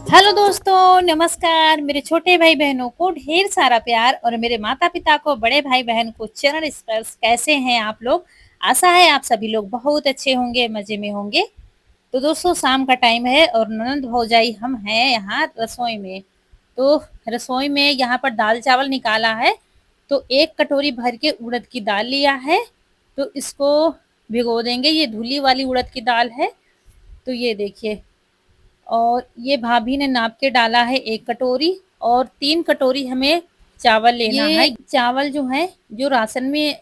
Hello दोस्तों, नमस्कार। मेरे छोटे भाई बहनों को ढेर सारा प्यार और मेरे माता पिता को, बड़े भाई बहन को चरण स्पर्श। कैसे हैं आप लोग? आशा है आप सभी लोग बहुत अच्छे होंगे, मजे में होंगे। तो दोस्तों, शाम का टाइम है और ननंद भौजाई हम हैं यहाँ रसोई में। तो रसोई में यहाँ पर दाल चावल निकाला है। तो एक कटोरी भर के उड़द की दाल लिया है। तो इसको भिगो देंगे। ये धुली वाली उड़द की दाल है। तो ये देखिए, और ये भाभी ने नाप के डाला है 1 कटोरी, और 3 कटोरी हमें चावल लेना है। ये चावल जो है, जो राशन में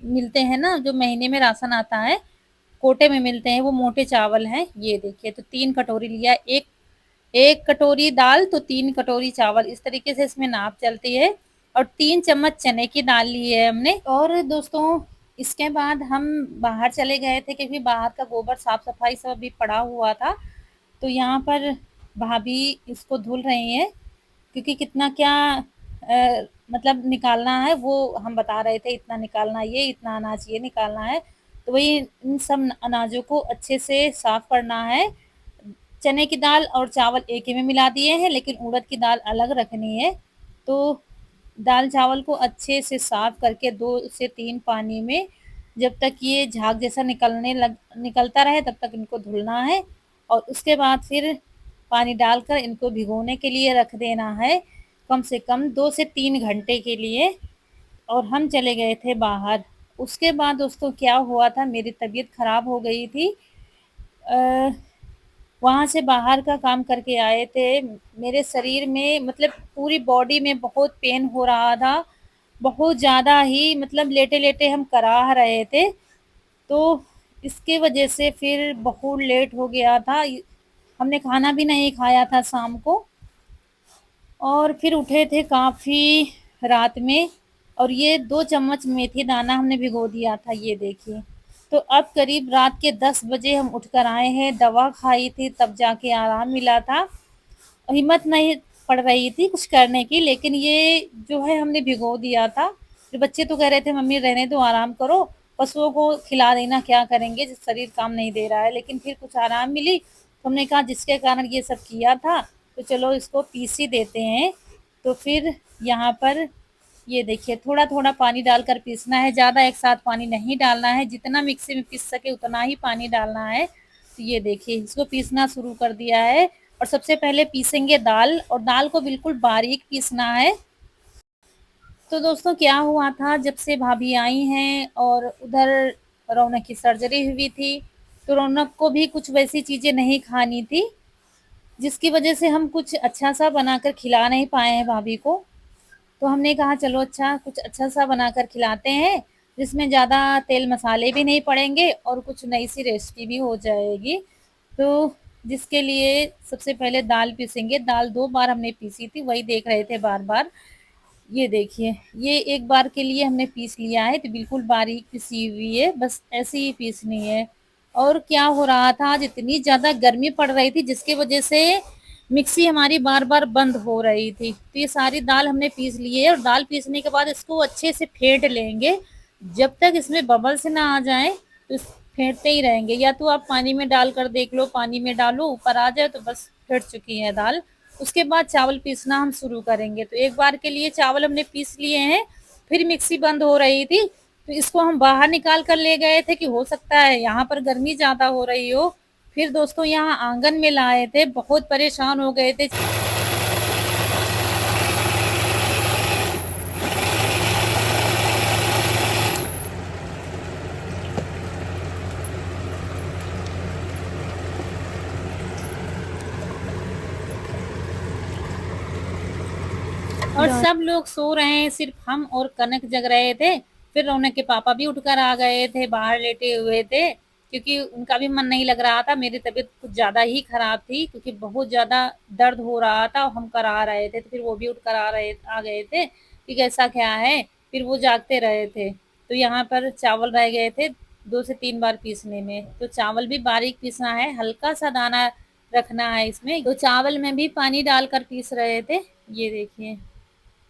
मिलते हैं ना, जो महीने में राशन आता है, कोटे में मिलते हैं, वो मोटे चावल हैं। ये देखिए, तो 3 कटोरी लिया। एक कटोरी दाल तो 3 कटोरी चावल, इस तरीके से इसमें नाप चलती है। और 3 चम्मच चने की दाल ली है हमने। और दोस्तों, इसके बाद हम बाहर चले गए थे क्योंकि बाहर का गोबर साफ-सफाई सब अभी पड़ा हुआ था। तो यहाँ पर भाभी इसको धुल रही हैं, क्योंकि कितना क्या मतलब निकालना है वो हम बता रहे थे। इतना निकालना है, ये इतना अनाज ये निकालना है। तो वही इन सब अनाजों को अच्छे से साफ करना है। चने की दाल और चावल एक ही में मिला दिए हैं, लेकिन उड़द की दाल अलग रखनी है। तो दाल चावल को अच्छे से साफ करके 2 से 3 पानी में, जब तक ये झाग जैसा निकलता रहे तब तक इनको धुलना है। और उसके बाद फिर पानी डालकर इनको भिगोने के लिए रख देना है, कम से कम 2 से 3 घंटे के लिए। और हम चले गए थे बाहर। उसके बाद दोस्तों क्या हुआ था, मेरी तबीयत खराब हो गई थी। अ, वहाँ से बाहर का काम करके आए थे। मेरे शरीर में, मतलब पूरी बॉडी में बहुत पेन हो रहा था, बहुत ज़्यादा ही। मतलब लेटे-लेटे हम कराह रहे थे। तो इसके वजह से फिर बहुत लेट हो गया था। हमने खाना भी नहीं खाया था शाम को, और फिर उठे थे काफ़ी रात में। और ये 2 चम्मच मेथी दाना हमने भिगो दिया था, ये देखिए। तो अब करीब रात के 10 बजे हम उठकर आए हैं, दवा खाई थी तब जाके आराम मिला था। हिम्मत नहीं पड़ रही थी कुछ करने की, लेकिन ये जो है हमने भिगो दिया था। फिर बच्चे तो कह रहे थे मम्मी रहने दो, आराम करो, पशुओं को खिला देना, क्या करेंगे जब शरीर काम नहीं दे रहा है। लेकिन फिर कुछ आराम मिली तो हमने कहा जिसके कारण ये सब किया था, तो चलो इसको पीस ही देते हैं। तो फिर यहाँ पर ये देखिए, थोड़ा-थोड़ा पानी डालकर पीसना है, ज़्यादा एक साथ पानी नहीं डालना है, जितना मिक्सी में पीस सके उतना ही पानी डालना है। तो ये देखिए, इसको पीसना शुरू कर दिया है। और सबसे पहले पीसेंगे दाल, और दाल को बिल्कुल बारीक पीसना है। तो दोस्तों क्या हुआ था, जब से भाभी आई हैं और उधर रौनक की सर्जरी हुई थी, तो रौनक को भी कुछ वैसी चीज़ें नहीं खानी थी, जिसकी वजह से हम कुछ अच्छा-सा बनाकर खिला नहीं पाए हैं भाभी को। तो हमने कहा चलो अच्छा, कुछ अच्छा-सा बनाकर खिलाते हैं, जिसमें ज़्यादा तेल मसाले भी नहीं पड़ेंगे और कुछ नई-सी रेसिपी भी हो जाएगी। तो जिसके लिए सबसे पहले दाल पीसेंगे। दाल 2 बार हमने पीसी थी, वही देख रहे थे बार-बार। ये देखिए, ये एक बार के लिए हमने पीस लिया है, तो बिल्कुल बारीक पिसी हुई है, बस ऐसे ही पीसनी है। और क्या हो रहा था, आज इतनी ज़्यादा गर्मी पड़ रही थी, जिसकी वजह से मिक्सी हमारी बार-बार बंद हो रही थी। तो ये सारी दाल हमने पीस ली है, और दाल पीसने के बाद इसको अच्छे से फेंट लेंगे। जब तक इसमें बबल्स ना आ जाएँ, तो फेंटते ही रहेंगे। या तो आप पानी में डालकर देख लो, पानी में डालो, ऊपर आ जाए तो बस फेंट चुकी है दाल। उसके बाद चावल पीसना हम शुरू करेंगे। तो एक बार के लिए चावल हमने पीस लिए हैं, फिर मिक्सी बंद हो रही थी, तो इसको हम बाहर निकाल कर ले गए थे कि हो सकता है यहाँ पर गर्मी ज़्यादा हो रही हो। फिर दोस्तों यहाँ आंगन में लाए थे, बहुत परेशान हो गए थे। और सब लोग सो रहे हैं, सिर्फ हम और कनक जग रहे थे। फिर रौनक के पापा भी उठकर आ गए थे, बाहर लेटे हुए थे, क्योंकि उनका भी मन नहीं लग रहा था। मेरी तबीयत कुछ ज़्यादा ही खराब थी, क्योंकि बहुत ज़्यादा दर्द हो रहा था और हम करा रहे थे। तो फिर वो भी उठकर आ गए थे कि कैसा क्या है। फिर वो जागते रहे थे। तो यहाँ पर चावल रह गए थे 2 से 3 बार पीसने में। तो चावल भी बारीक पीसना है, हल्का-सा दाना रखना है इसमें। तो चावल में भी पानी डालकर पीस रहे थे, ये देखिए।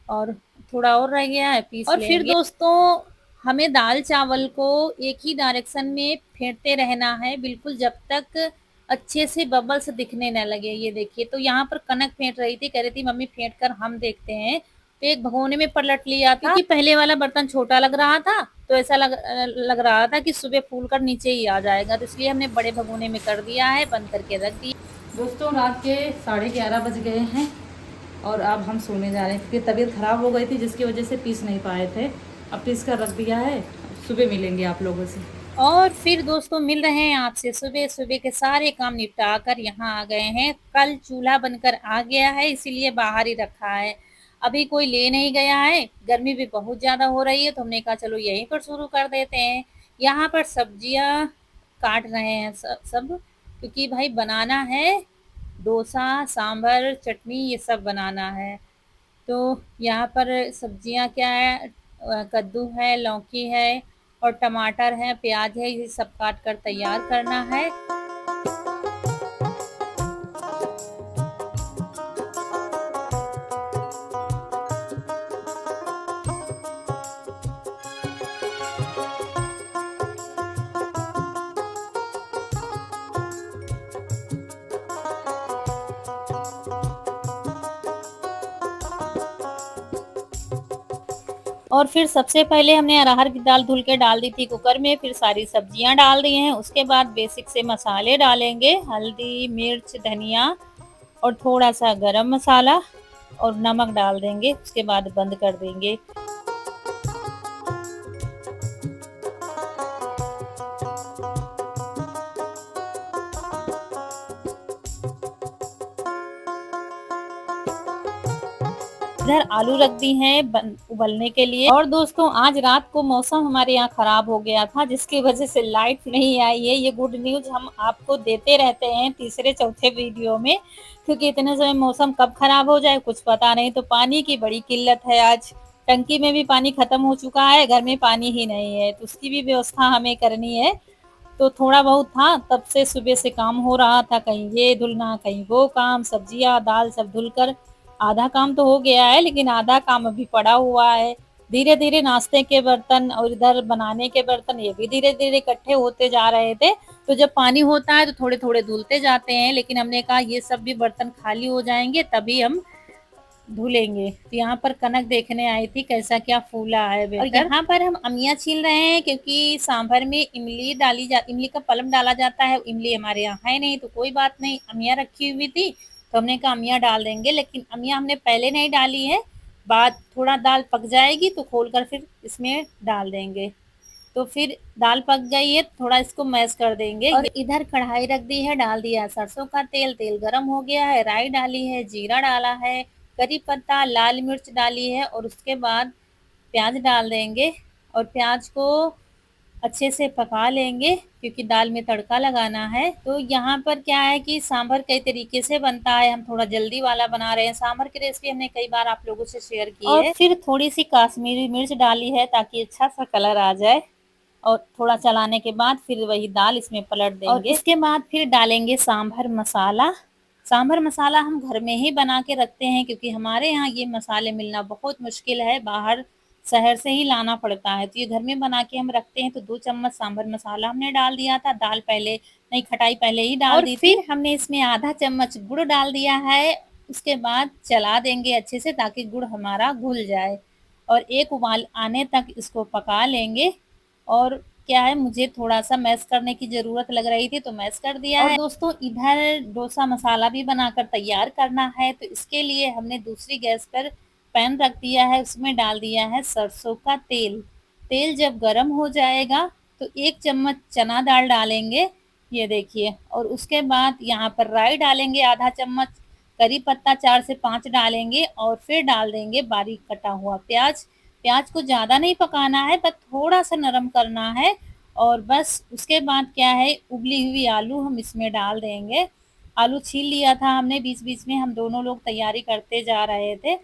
और थोड़ा और रह गया है, पीस और फिर दोस्तों हमें दाल चावल को एक ही डायरेक्शन में फेंटते रहना है, बिल्कुल जब तक अच्छे से बबल्स दिखने न लगे। ये देखिए, तो यहाँ पर कनक फेंट रही थी, कह रही थी मम्मी फेंट कर हम देखते हैं। तो एक भगोने में पलट लिया था क्योंकि पहले वाला बर्तन छोटा लग रहा था, तो ऐसा लग रहा था कि सुबह फूल कर नीचे ही आ जाएगा, तो इसलिए हमने बड़े भगोने में कर दिया है, बंद करके रख दिया। दोस्तों रात के 11:30 बज गए हैं और अब हम सोने जा रहे हैं क्योंकि तबीयत ख़राब हो गई थी जिसकी वजह से पीस नहीं पाए थे। अब पीस कर रख दिया है, सुबह मिलेंगे आप लोगों से। और फिर दोस्तों मिल रहे हैं आपसे सुबह। सुबह के सारे काम निपटा कर यहाँ आ गए हैं। कल चूल्हा बनकर आ गया है, इसीलिए बाहर ही रखा है। अभी कोई ले नहीं गया है, गर्मी भी बहुत ज़्यादा हो रही है, तो हमने कहा चलो यहीं पर शुरू कर देते हैं। यहाँ पर सब्जियाँ काट रहे हैं सब, क्योंकि भाई बनाना है डोसा, सांभर, चटनी, ये सब बनाना है। तो यहाँ पर सब्जियाँ क्या है, कद्दू है, लौकी है और टमाटर है, प्याज है, ये सब काट कर तैयार करना है। और फिर सबसे पहले हमने अरहर की दाल धुल के डाल दी थी कुकर में, फिर सारी सब्जियां डाल दी हैं। उसके बाद बेसिक से मसाले डालेंगे, हल्दी, मिर्च, धनिया और थोड़ा सा गरम मसाला और नमक डाल देंगे। उसके बाद बंद कर देंगे। इधर आलू रख दी हैं उबलने के लिए। और दोस्तों आज रात को मौसम हमारे यहाँ खराब हो गया था, जिसकी वजह से लाइट नहीं आई है। ये गुड न्यूज हम आपको देते रहते हैं तीसरे चौथे वीडियो में, क्योंकि इतने समय मौसम कब खराब हो जाए कुछ पता नहीं। तो पानी की बड़ी किल्लत है आज, टंकी में भी पानी खत्म हो चुका है, घर में पानी ही नहीं है, तो उसकी भी व्यवस्था हमें करनी है। तो थोड़ा बहुत था, तब से सुबह से काम हो रहा था, कहीं ये धुलना कहीं वो काम, सब्जियां दाल सब धुलकर आधा काम तो हो गया है, लेकिन आधा काम अभी पड़ा हुआ है। धीरे धीरे नाश्ते के बर्तन और इधर बनाने के बर्तन ये भी धीरे धीरे इकट्ठे होते जा रहे थे। तो जब पानी होता है तो थोड़े थोड़े धुलते जाते हैं, लेकिन हमने कहा ये सब भी बर्तन खाली हो जाएंगे तभी हम धुलेंगे। तो यहाँ पर कनक देखने आई थी कैसा क्या फूला है बेहतर। और यहाँ पर हम अमिया छील रहे हैं, क्योंकि सांभर में इमली का पल्प डाला जाता है। इमली हमारे यहाँ है नहीं, तो कोई बात नहीं, अमिया रखी हुई थी तो हमने कहा अमिया डाल देंगे। लेकिन अमिया हमने पहले नहीं डाली है, बाद थोड़ा दाल पक जाएगी तो खोल कर फिर इसमें डाल देंगे। तो फिर दाल पक गई है, थोड़ा इसको मैश कर देंगे। और इधर कढ़ाई रख दी है, डाल दिया है सरसों का तेल, तेल गरम हो गया है, राई डाली है, जीरा डाला है, करी पत्ता, लाल मिर्च डाली है और उसके बाद प्याज डाल देंगे। और प्याज को अच्छे से पका लेंगे, क्योंकि दाल में तड़का लगाना है। तो यहाँ पर क्या है कि सांभर कई तरीके से बनता है, हम थोड़ा जल्दी वाला बना रहे हैं। सांभर की रेसिपी हमने कई बार आप लोगों से शेयर की है। और फिर थोड़ी सी काश्मीरी मिर्च डाली है ताकि अच्छा सा कलर आ जाए। और थोड़ा चलाने के बाद फिर वही दाल इसमें पलट देंगे। और इसके बाद फिर डालेंगे सांभर मसाला। सांभर मसाला हम घर में ही बना के रखते हैं, क्योंकि हमारे यहाँ ये मसाले मिलना बहुत मुश्किल है, बाहर शहर से ही लाना पड़ता है। तो ये घर में बना के हम रखते हैं। तो 2 चम्मच सांभर मसाला हमने डाल दिया था, दाल पहले नहीं, खटाई पहले ही डाल दी थी। फिर हमने इसमें आधा चम्मच गुड़ डाल दिया है। उसके बाद चला देंगे अच्छे से ताकि गुड़ हमारा घुल जाए, और एक उबाल आने तक इसको पका लेंगे। और क्या है, मुझे थोड़ा-सा मैश करने की ज़रूरत लग रही थी तो मैश कर दिया है। और दोस्तों इधर डोसा मसाला भी बनाकर तैयार करना है, तो इसके लिए हमने दूसरी गैस पर पैन रख दिया है, उसमें डाल दिया है सरसों का तेल। तेल जब गरम हो जाएगा तो 1 चम्मच चना दाल डालेंगे, ये देखिए। और उसके बाद यहाँ पर राई डालेंगे आधा चम्मच, करी पत्ता 4 से 5 डालेंगे और फिर डाल देंगे बारीक कटा हुआ प्याज। प्याज को ज़्यादा नहीं पकाना है, बस थोड़ा-सा नरम करना है। और बस उसके बाद क्या है, उबली हुई आलू हम इसमें डाल देंगे। आलू छील लिया था हमने, बीच-बीच में हम दोनों लोग तैयारी करते जा रहे थे।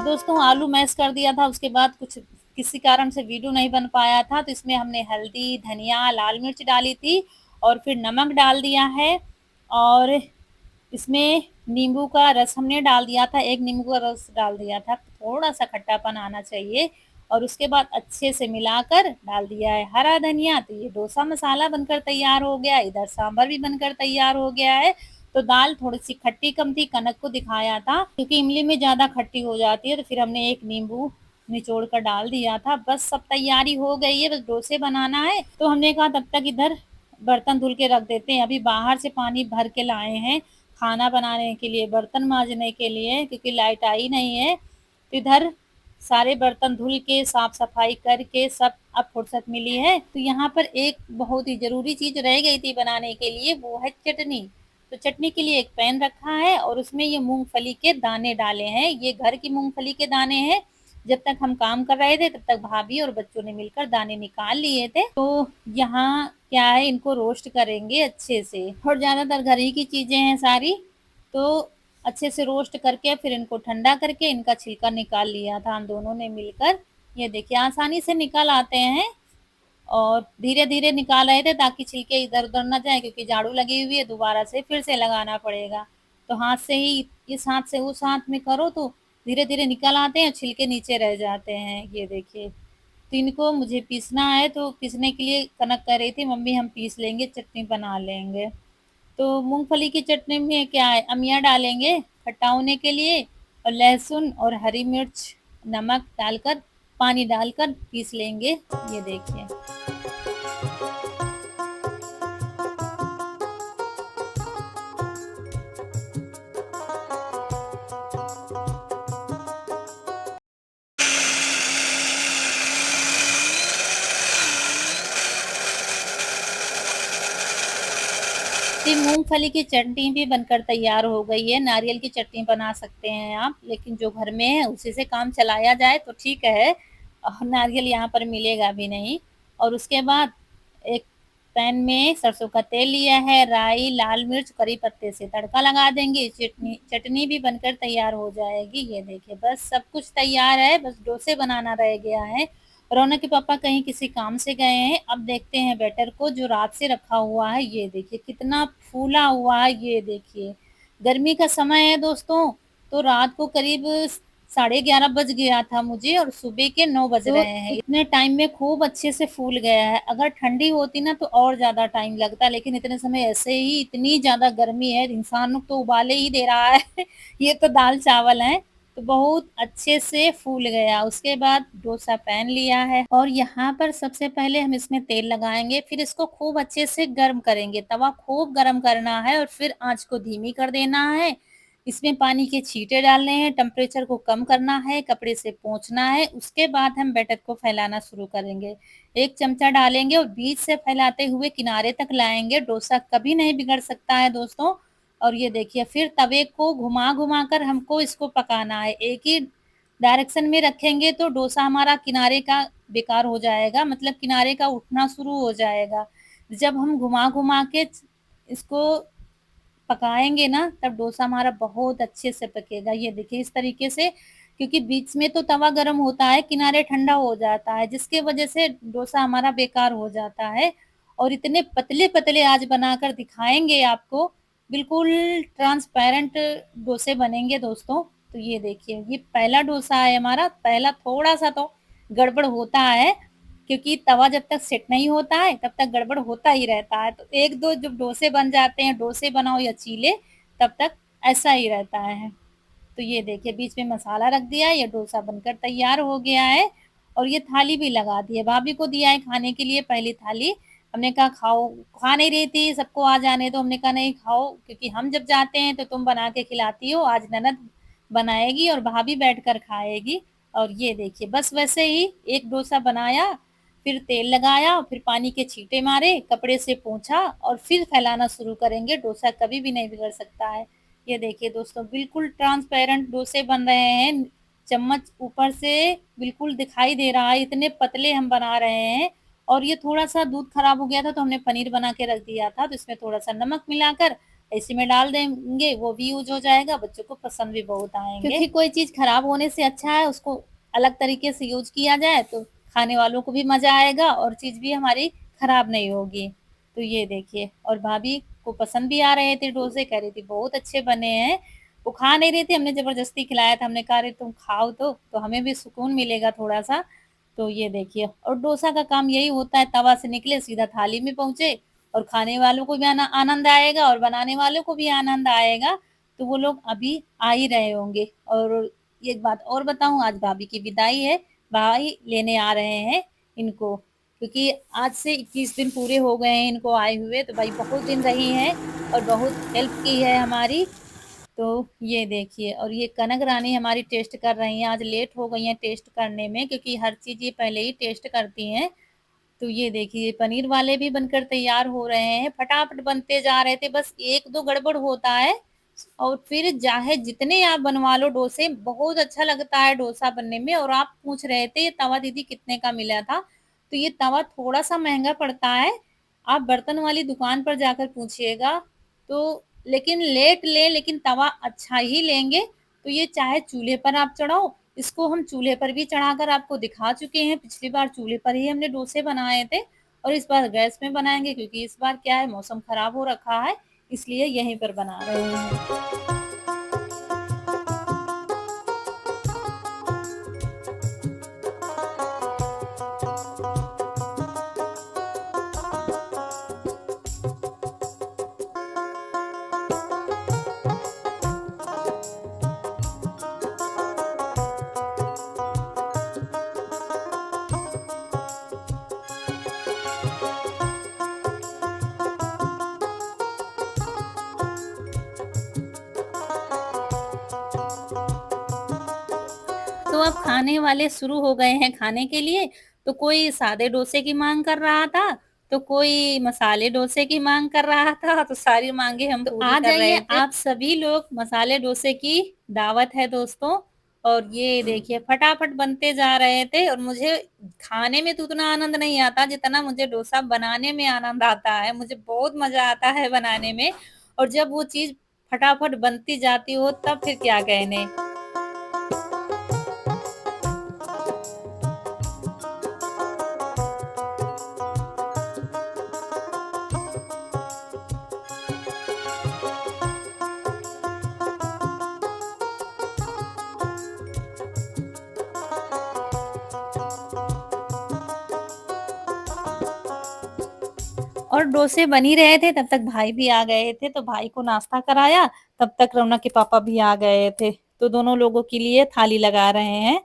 दोस्तों आलू मैश कर दिया था, उसके बाद कुछ किसी कारण से वीडियो नहीं बन पाया था, तो इसमें हमने हल्दी, धनिया, लाल मिर्च डाली थी और फिर नमक डाल दिया है। और इसमें नींबू का रस हमने डाल दिया था, 1 नींबू का रस डाल दिया था, थोड़ा-सा खट्टापन आना चाहिए और उसके बाद अच्छे से मिलाकर डाल दिया है हरा धनिया, तो ये डोसा मसाला बनकर तैयार हो गया, इधर सांभर भी बनकर तैयार हो गया है। तो दाल थोड़ी-सी खट्टी कम थी, कनक को दिखाया था, क्योंकि इमली में ज़्यादा खट्टी हो जाती है, तो फिर हमने 1 नींबू निचोड़ कर डाल दिया था। बस सब तैयारी हो गई है, बस डोसे बनाना है, तो हमने कहा तब तक इधर बर्तन धुल के रख देते हैं। अभी बाहर से पानी भर के लाए हैं, खाना बनाने के लिए, बर्तन मांजने के लिए, क्योंकि लाइट आई नहीं है। तो इधर सारे बर्तन धुल के साफ सफाई करके सब अब फुर्सत मिली है। तो यहाँ पर एक बहुत ही जरूरी चीज रह गई थी बनाने के लिए, वो है चटनी। तो चटनी के लिए एक पैन रखा है और उसमें ये मूंगफली के दाने डाले हैं, ये घर की मूंगफली के दाने हैं। जब तक हम काम कर रहे थे तब तक भाभी और बच्चों ने मिलकर दाने निकाल लिए थे। तो यहाँ क्या है, इनको रोस्ट करेंगे अच्छे से, और ज्यादातर घर ही की चीजें हैं सारी। तो अच्छे से रोस्ट करके फिर इनको ठंडा करके इनका छिलका निकाल लिया था हम दोनों ने मिलकर। ये देखिए आसानी से निकल आते हैं, और धीरे धीरे निकाल रहे थे ताकि छिलके इधर उधर ना जाए, क्योंकि झाड़ू लगी हुई है, दोबारा से फिर से लगाना पड़ेगा। तो हाथ से ही इस हाथ से उस हाथ में करो तो धीरे धीरे निकल आते हैं, छिलके नीचे रह जाते हैं। ये देखिए, तो इनको मुझे पीसना है, तो पीसने के लिए कनक कह रही थी मम्मी हम पीस लेंगे, चटनी बना लेंगे। तो मूंगफली की चटनी में क्या है, अमिया डालेंगे खट्टा होने के लिए, और लहसुन और हरी मिर्च, नमक डालकर, पानी डालकर पीस लेंगे। ये देखिए, ये मूंगफली की चटनी भी बनकर तैयार हो गई है। नारियल की चटनी बना सकते हैं आप, लेकिन जो घर में है उसी से काम चलाया जाए तो ठीक है, और नारियल यहाँ पर मिलेगा भी नहीं। और उसके बाद एक पैन में सरसों का तेल लिया है, राई, लाल मिर्च, करी पत्ते से तड़का लगा देंगे, चटनी चटनी भी बनकर तैयार हो जाएगी। ये देखिए बस सब कुछ तैयार है, बस डोसे बनाना रह गया है। रौनक के पापा कहीं किसी काम से गए हैं, अब देखते हैं बैटर को जो रात से रखा हुआ है। ये देखिए कितना फूला हुआ है, ये देखिए। गर्मी का समय है दोस्तों, तो रात को करीब 11:30 बज गया था मुझे, और सुबह के 9 बज रहे हैं। इतने टाइम में खूब अच्छे से फूल गया है। अगर ठंडी होती ना तो और ज्यादा टाइम लगता, लेकिन इतने समय ऐसे ही इतनी ज्यादा गर्मी है, इंसान तो उबाले ही दे रहा है। ये तो दाल चावल है, तो बहुत अच्छे से फूल गया। उसके बाद डोसा पैन लिया है, और यहाँ पर सबसे पहले हम इसमें तेल लगाएंगे, फिर इसको खूब अच्छे से गर्म करेंगे। तवा खूब गर्म करना है और फिर आंच को धीमी कर देना है। इसमें पानी के छींटे डालने हैं, टेम्परेचर को कम करना है, कपड़े से पोंछना है। उसके बाद हम बैटर को फैलाना शुरू करेंगे। 1 चमचा डालेंगे और बीच से फैलाते हुए किनारे तक लाएंगे। डोसा कभी नहीं बिगड़ सकता है दोस्तों। और ये देखिए फिर तवे को घुमा-घुमा कर हमको इसको पकाना है। एक ही डायरेक्शन में रखेंगे तो डोसा हमारा किनारे का बेकार हो जाएगा, मतलब किनारे का उठना शुरू हो जाएगा। जब हम घुमा-घुमा के इसको पकाएँगे ना, तब डोसा हमारा बहुत अच्छे से पकेगा। ये देखिए इस तरीके से, क्योंकि बीच में तो तवा गरम होता है, किनारे ठंडा हो जाता है, जिसकी वजह से डोसा हमारा बेकार हो जाता है। और इतने पतले-पतले आज बनाकर दिखाएँगे आपको, बिल्कुल ट्रांसपेरेंट डोसे बनेंगे दोस्तों। तो ये देखिए, ये पहला डोसा है हमारा, पहला थोड़ा-सा तो गड़बड़ होता है, क्योंकि तवा जब तक सेट नहीं होता है तब तक गड़बड़ होता ही रहता है। तो 1-2 जब डोसे बन जाते हैं, डोसे बनाओ या चीले, तब तक ऐसा ही रहता है। तो ये देखिए बीच में मसाला रख दिया है, ये डोसा बनकर तैयार हो गया है, और ये थाली भी लगा दी है। भाभी को दिया है खाने के लिए पहली थाली। हमने कहा खाओ, खा नहीं रही थी, सबको आ जाने दो। हमने कहा नहीं खाओ, क्योंकि हम जब जाते हैं तो तुम बना के खिलाती हो, आज ननद बनाएगी और भाभी बैठकर खाएगी। और ये देखिए बस वैसे ही एक डोसा बनाया, फिर तेल लगाया, फिर पानी के छींटे मारे, कपड़े से पोंछा और फिर फैलाना शुरू करेंगे। डोसा कभी भी नहीं बिगड़ सकता है। ये देखिए दोस्तों बिल्कुल ट्रांसपेरेंट डोसे बन रहे हैं, चम्मच ऊपर से बिल्कुल दिखाई दे रहा है, इतने पतले हम बना रहे हैं। और ये थोड़ा-सा दूध खराब हो गया था तो हमने पनीर बना के रख दिया था, तो इसमें थोड़ा-सा नमक मिलाकर इसी में डाल देंगे, वो भी यूज़ हो जाएगा, बच्चों को पसंद भी बहुत आएँगे। क्योंकि कोई चीज़ खराब होने से अच्छा है उसको अलग तरीके से यूज़ किया जाए, तो खाने वालों को भी मज़ा आएगा और चीज़ भी हमारी खराब नहीं होगी। तो ये देखिए, और भाभी को पसंद भी आ रहे थे डोसे, कह रही थी बहुत अच्छे बने हैं। वो खा नहीं रही थी, हमने ज़बरदस्ती खिलाया था, हमने कहा अरे तुम खाओ तो हमें भी सुकून मिलेगा थोड़ा-सा। तो ये देखिए, और डोसा का काम यही होता है, तवा से निकले सीधा थाली में पहुँचे और खाने वालों को भी आनंद आएगा और बनाने वालों को भी आनंद आएगा। तो वो लोग अभी आ ही रहे होंगे। और एक बात और बताऊँ, आज भाभी की विदाई है, भाई लेने आ रहे हैं इनको, क्योंकि आज से 21 दिन पूरे हो गए हैं इनको आए हुए, तो भाई बहुत दिन रही हैं और बहुत हेल्प की है हमारी। तो ये देखिए, और ये कनक रानी हमारी टेस्ट कर रही हैं, आज लेट हो गई हैं टेस्ट करने में क्योंकि हर चीज़ ये पहले ही टेस्ट करती हैं। तो ये देखिए, पनीर वाले भी बनकर तैयार हो रहे हैं, फटाफट बनते जा रहे थे, बस 1-2 गड़बड़ होता है और फिर चाहे जितने आप बनवा लो डोसे, बहुत अच्छा लगता है डोसा बनने में। और आप पूछ रहे थे ये तवा दीदी कितने का मिला था? तो ये तवा थोड़ा-सा महँगा पड़ता है, आप बर्तन वाली दुकान पर जाकर पूछिएगा, तो लेकिन लेट लें लेकिन तवा अच्छा ही लेंगे। तो ये चाहे चूल्हे पर आप चढ़ाओ, इसको हम चूल्हे पर भी चढ़ाकर आपको दिखा चुके हैं, पिछली बार चूल्हे पर ही हमने डोसे बनाए थे और इस बार गैस में बनाएँगे क्योंकि इस बार क्या है मौसम खराब हो रखा है, इसलिए यहीं पर बना रहे हैं। तो अब खाने वाले शुरू हो गए हैं खाने के लिए, तो कोई सादे डोसे की माँग कर रहा था, तो कोई मसाले डोसे की माँग कर रहा था, तो सारी माँगे हम तो पूरी आ कर रहे जाइए थे। आप सभी लोग, मसाले डोसे की दावत है दोस्तों। और ये देखिए फटाफट बनते जा रहे थे और मुझे खाने में तो उतना आनंद नहीं आता जितना मुझे डोसा बनाने में आनंद आता है। मुझे बहुत मज़ा आता है बनाने में और जब वो चीज़ फटाफट बनती जाती हो तब फिर क्या कहने। और डोसे बन ही रहे थे तब तक भाई भी आ गए थे, तो भाई को नाश्ता कराया, तब तक रौनक के पापा भी आ गए थे। तो दोनों लोगों के लिए थाली लगा रहे हैं।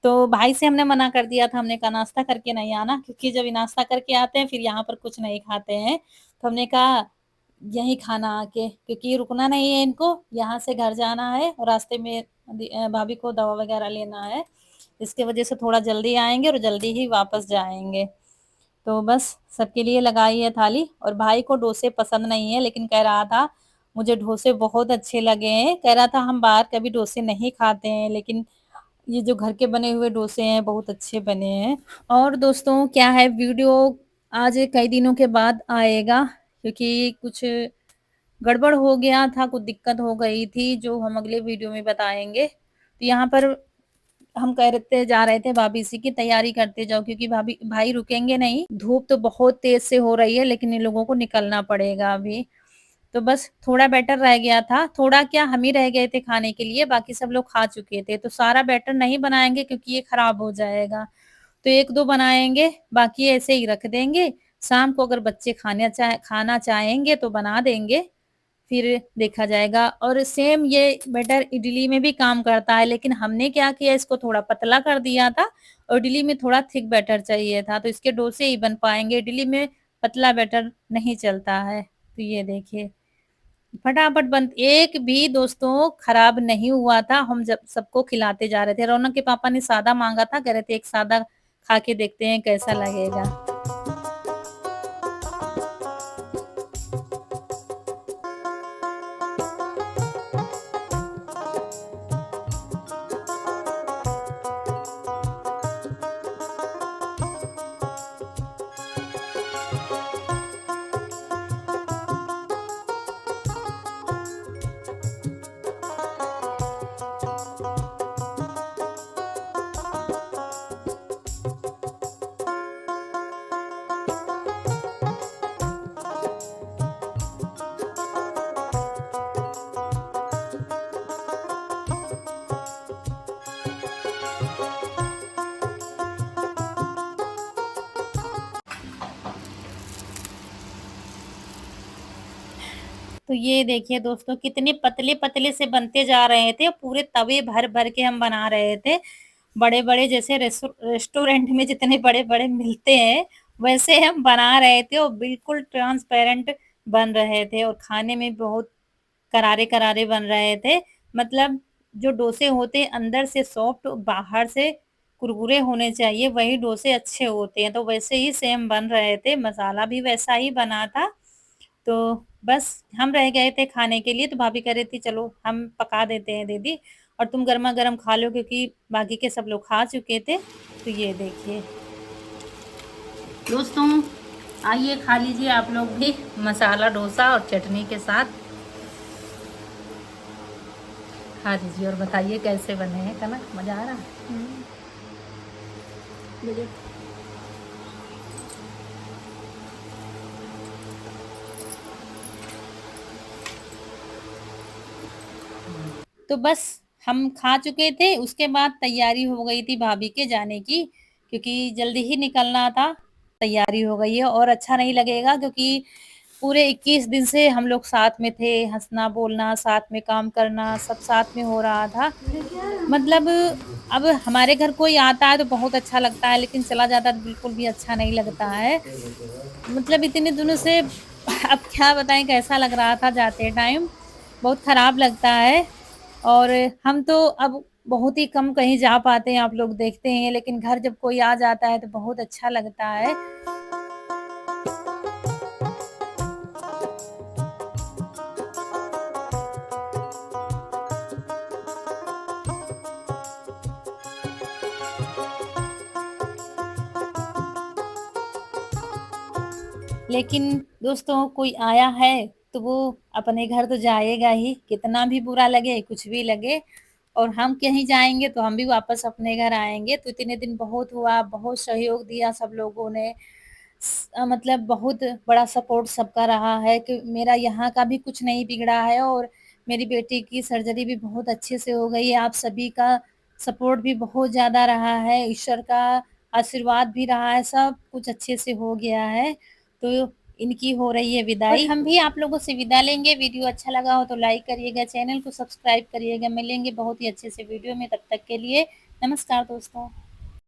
तो भाई से हमने मना कर दिया था, हमने कहा नाश्ता करके नहीं आना क्योंकि जब ये नाश्ता करके आते हैं फिर यहाँ पर कुछ नहीं खाते हैं। तो हमने कहा यहीं खाना आके, क्योंकि रुकना नहीं है इनको, यहाँ से घर जाना है और रास्ते में भाभी को दवा वगैरह लेना है। इसकी वजह से थोड़ा जल्दी आएँगे और जल्दी ही वापस जाएँगे। तो बस सबके लिए लगाई है थाली और भाई को डोसे पसंद नहीं है लेकिन कह रहा था मुझे डोसे बहुत अच्छे लगे हैं। कह रहा था हम बाहर कभी डोसे नहीं खाते हैं लेकिन ये जो घर के बने हुए डोसे हैं बहुत अच्छे बने हैं। और दोस्तों क्या है, वीडियो आज कई दिनों के बाद आएगा क्योंकि कुछ गड़बड़ हो गया था, कुछ दिक्कत हो गई थी जो हम अगले वीडियो में बताएँगे। तो यहाँ पर हम कहते जा रहे थे भाभी से कि तैयारी करते जाओ क्योंकि भाभी भाई रुकेंगे नहीं। धूप तो बहुत तेज़ से हो रही है लेकिन इन लोगों को निकलना पड़ेगा अभी। तो बस थोड़ा बैटर रह गया था, थोड़ा क्या हम ही रह गए थे खाने के लिए, बाकी सब लोग खा चुके थे। तो सारा बैटर नहीं बनाएँगे क्योंकि ये खराब हो जाएगा। तो 1-2 बनाएँगे, बाकी ऐसे ही रख देंगे। शाम को अगर बच्चे खाना चाहेंगे तो बना देंगे। फिर देखा जाएगा। और सेम ये बैटर इडली में भी काम करता है लेकिन हमने क्या किया, इसको थोड़ा पतला कर दिया था और इडली में थोड़ा थिक बैटर चाहिए था तो इसके डोसे ही बन पाएँगे, इडली में पतला बैटर नहीं चलता है। तो ये देखिए फटाफट बन, एक भी दोस्तों खराब नहीं हुआ था। हम जब सबको खिलाते जा रहे थे। रौनक के पापा ने सादा माँगा था, कह रहे थे एक सादा खा के देखते हैं कैसा लगेगा। तो ये देखिए दोस्तों कितने पतले-पतले से बनते जा रहे थे, पूरे तवे भर-भर के हम बना रहे थे। बड़े-बड़े जैसे रेस्टोरेंट में जितने बड़े-बड़े मिलते हैं, वैसे हम बना रहे थे और बिल्कुल ट्रांसपेरेंट बन रहे थे और खाने में बहुत करारे-करारे बन रहे थे। मतलब जो डोसे होते हैं अंदर से सॉफ्ट बाहर से कुरकुरे होने चाहिए, वही डोसे अच्छे होते हैं। तो वैसे ही सेम बन रहे थे, मसाला भी वैसा ही बना था। तो बस हम रह गए थे खाने के लिए, तो भाभी कह रही थी चलो हम पका देते हैं दीदी और तुम गरमा-गरम खा लो क्योंकि बाकी के सब लोग खा चुके थे। तो ये देखिए दोस्तों, आइए खा लीजिए आप लोग भी मसाला डोसा और चटनी के साथ। खा लीजिए और बताइए कैसे बने हैं। कनक मज़ा आ रहा है? बढ़िया। तो बस हम खा चुके थे, उसके बाद तैयारी हो गई थी भाभी के जाने की, क्योंकि जल्दी ही निकलना था। तैयारी हो गई है और अच्छा नहीं लगेगा क्योंकि पूरे 21 दिन से हम लोग साथ में थे, हँसना-बोलना, साथ में काम करना, सब साथ में हो रहा था। मतलब अब हमारे घर कोई आता है तो बहुत अच्छा लगता है, लेकिन चला जाता है तो बिल्कुल भी अच्छा नहीं लगता है। मतलब इतने दिनों से अब क्या बताएँ कैसा लग रहा था जाते टाइम, बहुत खराब लगता है। और हम तो अब बहुत ही कम कहीं जा पाते हैं, आप लोग देखते हैं, लेकिन घर जब कोई आ जाता है तो बहुत अच्छा लगता है। लेकिन दोस्तों कोई आया है तो वो अपने घर तो जाएगा ही, कितना भी बुरा लगे, कुछ भी लगे और हम कहीं जाएँगे तो हम भी वापस अपने घर आएँगे। तो इतने दिन बहुत हुआ, बहुत सहयोग दिया सब लोगों ने। मतलब बहुत बड़ा सपोर्ट सबका रहा है कि मेरा यहाँ का भी कुछ नहीं बिगड़ा है और मेरी बेटी की सर्जरी भी बहुत अच्छे से हो गई है। आप सभी का सपोर्ट भी बहुत ज़्यादा रहा है, ईश्वर का आशीर्वाद भी रहा है, सब कुछ अच्छे से हो गया है। तो इनकी हो रही है विदाई और हम भी आप लोगों से विदा लेंगे। वीडियो अच्छा लगा हो तो लाइक करिएगा, चैनल को सब्सक्राइब करिएगा। मिलेंगे बहुत ही अच्छे से वीडियो में, तब तक के लिए नमस्कार दोस्तों।